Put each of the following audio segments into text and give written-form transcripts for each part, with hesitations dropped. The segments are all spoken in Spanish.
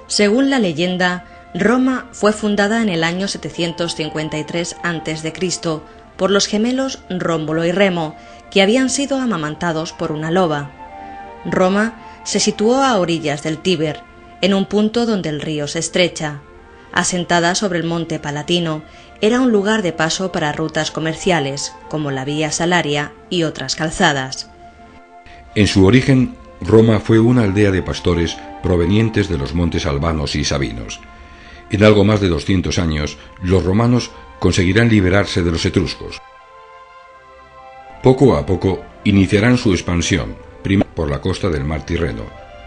Según la leyenda, Roma fue fundada en el año 753 a.C. por los gemelos Rómulo y Remo, que habían sido amamantados por una loba. Roma se situó a orillas del Tíber, en un punto donde el río se estrecha. Asentada sobre el monte Palatino, era un lugar de paso para rutas comerciales, como la Vía Salaria y otras calzadas. En su origen, Roma fue una aldea de pastores provenientes de los montes albanos y sabinos. En algo más de 200 años, los romanos conseguirán liberarse de los etruscos. Poco a poco iniciarán su expansión, primero por la costa del mar Tirreno,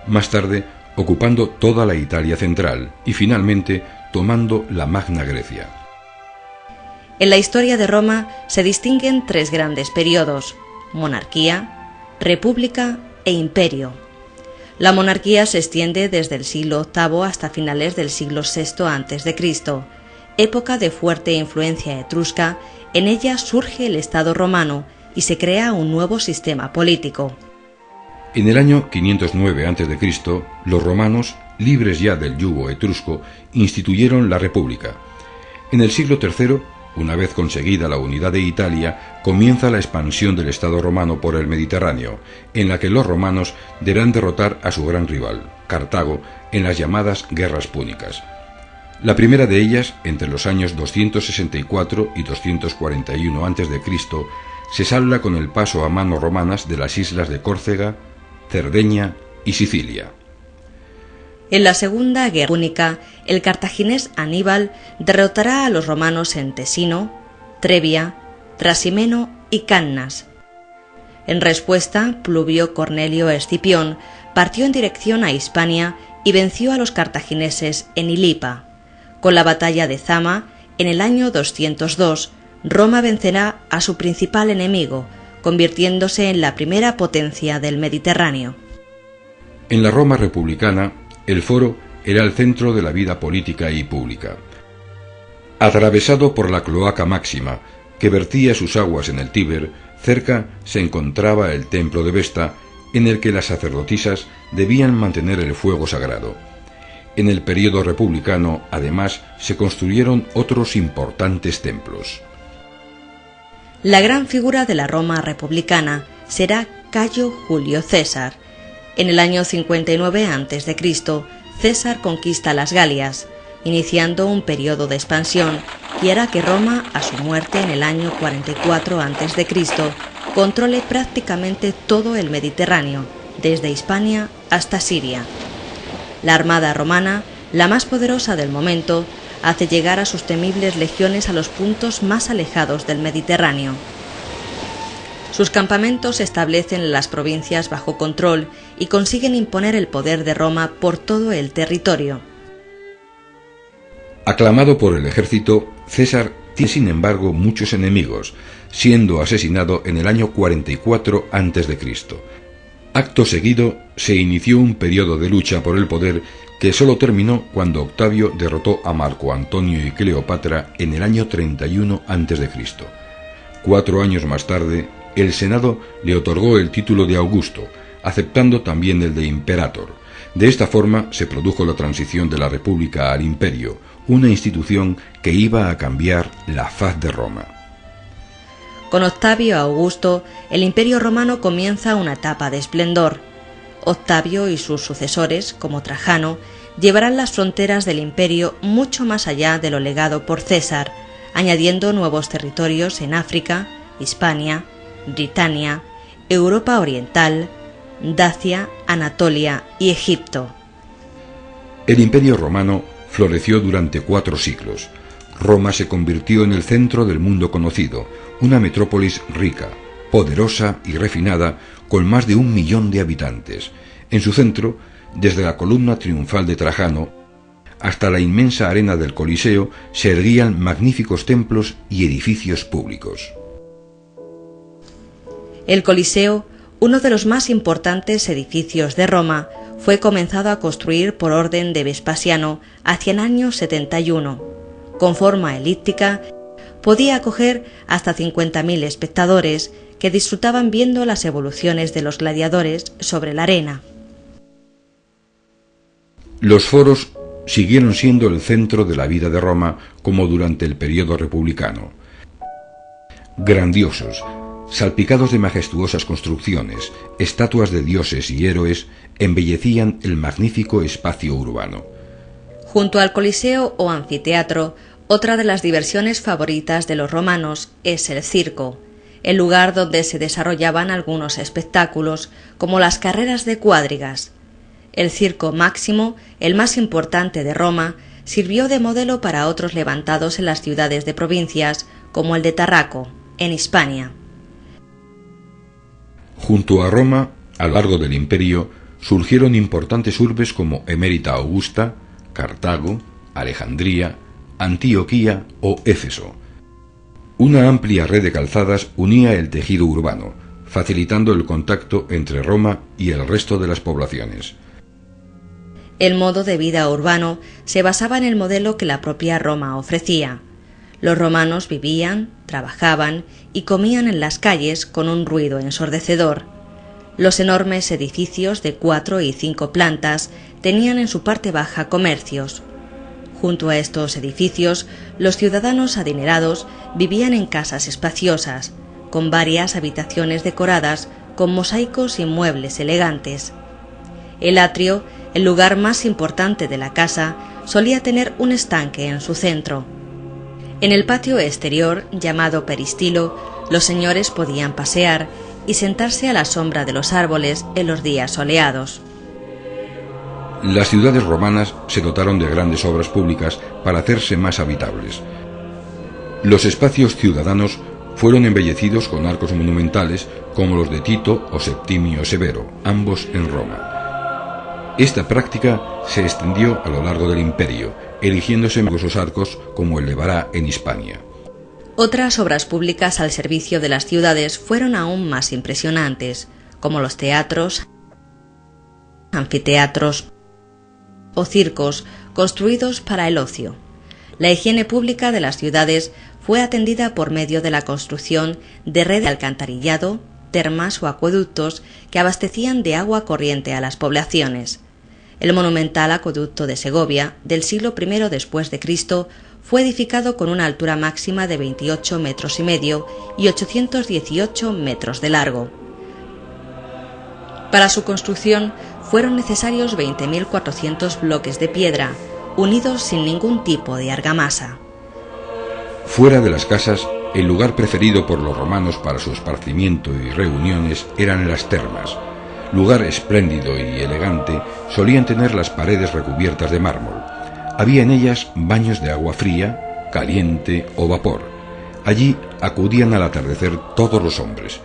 más tarde ocupando toda la Italia central y finalmente tomando la Magna Grecia. En la historia de Roma se distinguen tres grandes periodos: monarquía, república e imperio. La monarquía se extiende desde el siglo VIII hasta finales del siglo VI a.C., época de fuerte influencia etrusca. En ella surge el Estado romano y se crea un nuevo sistema político. En el año 509 a.C., los romanos, libres ya del yugo etrusco, instituyeron la República. En el siglo III, una vez conseguida la unidad de Italia, comienza la expansión del Estado romano por el Mediterráneo, en la que los romanos deberán derrotar a su gran rival, Cartago, en las llamadas Guerras Púnicas. La primera de ellas, entre los años 264 y 241 a.C., se salda con el paso a manos romanas de las islas de Córcega, Cerdeña y Sicilia. En la Segunda Guerra Púnica, el cartaginés Aníbal derrotará a los romanos en Tesino, Trebia, Trasimeno y Cannas. En respuesta, Pluvio Cornelio Escipión partió en dirección a Hispania y venció a los cartagineses en Ilipa. Con la batalla de Zama, en el año 202, Roma vencerá a su principal enemigo, convirtiéndose en la primera potencia del Mediterráneo. En la Roma republicana, el foro era el centro de la vida política y pública. Atravesado por la Cloaca Máxima, que vertía sus aguas en el Tíber, cerca se encontraba el templo de Vesta, en el que las sacerdotisas debían mantener el fuego sagrado. En el período republicano, además, se construyeron otros importantes templos. La gran figura de la Roma republicana será Cayo Julio César. En el año 59 a.C., César conquista las Galias, iniciando un periodo de expansión y hará que Roma, a su muerte en el año 44 a.C., controle prácticamente todo el Mediterráneo, desde Hispania hasta Siria. La armada romana, la más poderosa del momento, hace llegar a sus temibles legiones a los puntos más alejados del Mediterráneo. Sus campamentos se establecen en las provincias bajo control y consiguen imponer el poder de Roma por todo el territorio. Aclamado por el ejército, César tiene sin embargo muchos enemigos, siendo asesinado en el año 44 a.C. Acto seguido, se inició un periodo de lucha por el poder que solo terminó cuando Octavio derrotó a Marco Antonio y Cleopatra en el año 31 a.C. 4 años más tarde, el Senado le otorgó el título de Augusto, aceptando también el de Imperator. De esta forma se produjo la transición de la República al Imperio, una institución que iba a cambiar la faz de Roma. Con Octavio Augusto, el Imperio romano comienza una etapa de esplendor. Octavio y sus sucesores, como Trajano, llevarán las fronteras del imperio mucho más allá de lo legado por César, añadiendo nuevos territorios en África, Hispania, Britania, Europa Oriental, Dacia, Anatolia y Egipto. El Imperio romano floreció durante 4 siglos. Roma se convirtió en el centro del mundo conocido, una metrópolis rica, poderosa y refinada, con más de 1 millón de habitantes. En su centro, desde la columna triunfal de Trajano hasta la inmensa arena del Coliseo, se erguían magníficos templos y edificios públicos. El Coliseo, uno de los más importantes edificios de Roma, fue comenzado a construir por orden de Vespasiano hacia el año 71. Con forma elíptica, podía acoger hasta 50.000 espectadores que disfrutaban viendo las evoluciones de los gladiadores sobre la arena. Los foros siguieron siendo el centro de la vida de Roma como durante el período republicano. Grandiosos, salpicados de majestuosas construcciones, estatuas de dioses y héroes embellecían el magnífico espacio urbano. Junto al Coliseo o anfiteatro, otra de las diversiones favoritas de los romanos es el circo, el lugar donde se desarrollaban algunos espectáculos, como las carreras de cuadrigas. El Circo Máximo, el más importante de Roma, sirvió de modelo para otros levantados en las ciudades de provincias, como el de Tarraco, en Hispania. Junto a Roma, a lo largo del imperio, surgieron importantes urbes como Emérita Augusta, Cartago, Alejandría, Antioquía o Éfeso. Una amplia red de calzadas unía el tejido urbano, facilitando el contacto entre Roma y el resto de las poblaciones. El modo de vida urbano se basaba en el modelo que la propia Roma ofrecía. Los romanos vivían, trabajaban y comían en las calles con un ruido ensordecedor. Los enormes edificios de 4 y 5 plantas tenían en su parte baja comercios. Junto a estos edificios, los ciudadanos adinerados vivían en casas espaciosas, con varias habitaciones decoradas con mosaicos y muebles elegantes. El atrio, el lugar más importante de la casa, solía tener un estanque en su centro. En el patio exterior, llamado peristilo, los señores podían pasear y sentarse a la sombra de los árboles en los días soleados. Las ciudades romanas se dotaron de grandes obras públicas para hacerse más habitables. Los espacios ciudadanos fueron embellecidos con arcos monumentales como los de Tito o Septimio Severo, ambos en Roma. Esta práctica se extendió a lo largo del imperio, erigiéndose numerosos arcos como el de Bará en Hispania. Otras obras públicas al servicio de las ciudades fueron aún más impresionantes, como los teatros, anfiteatros o circos construidos para el ocio. La higiene pública de las ciudades fue atendida por medio de la construcción de red de alcantarillado, termas o acueductos que abastecían de agua corriente a las poblaciones. El monumental acueducto de Segovia, del siglo I después de Cristo, fue edificado con una altura máxima de 28 metros y medio y 818 metros de largo. Para su construcción fueron necesarios 20.400 bloques de piedra, unidos sin ningún tipo de argamasa. Fuera de las casas, el lugar preferido por los romanos para su esparcimiento y reuniones eran las termas. Lugar espléndido y elegante, solían tener las paredes recubiertas de mármol. Había en ellas baños de agua fría, caliente o vapor. Allí acudían al atardecer todos los hombres.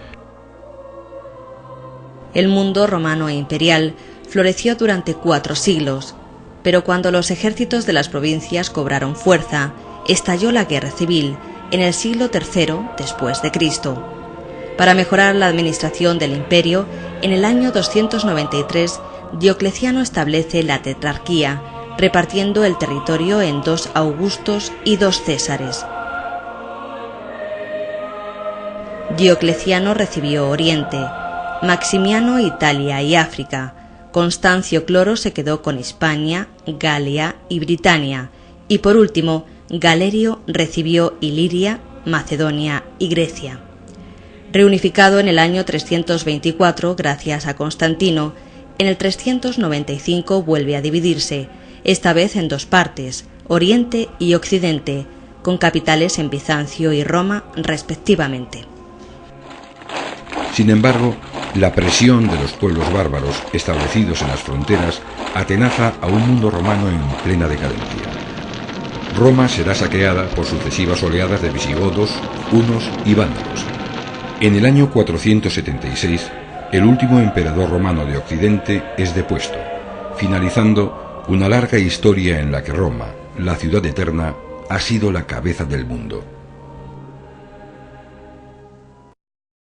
El mundo romano e imperial floreció durante 4 siglos, pero cuando los ejércitos de las provincias cobraron fuerza, estalló la guerra civil en el siglo III después de Cristo. Para mejorar la administración del imperio, en el año 293 Diocleciano establece la tetrarquía, repartiendo el territorio en 2 Augustos y 2 Césares. Diocleciano recibió Oriente, Maximiano Italia y África, Constancio Cloro se quedó con Hispania, Galia y Britania, y por último, Galerio recibió Iliria, Macedonia y Grecia. Reunificado en el año 324 gracias a Constantino, en el 395 vuelve a dividirse, esta vez en 2 partes, Oriente y Occidente, con capitales en Bizancio y Roma respectivamente. Sin embargo, la presión de los pueblos bárbaros establecidos en las fronteras atenaza a un mundo romano en plena decadencia. Roma será saqueada por sucesivas oleadas de visigodos, hunos y vándalos. En el año 476, el último emperador romano de Occidente es depuesto, finalizando una larga historia en la que Roma, la ciudad eterna, ha sido la cabeza del mundo.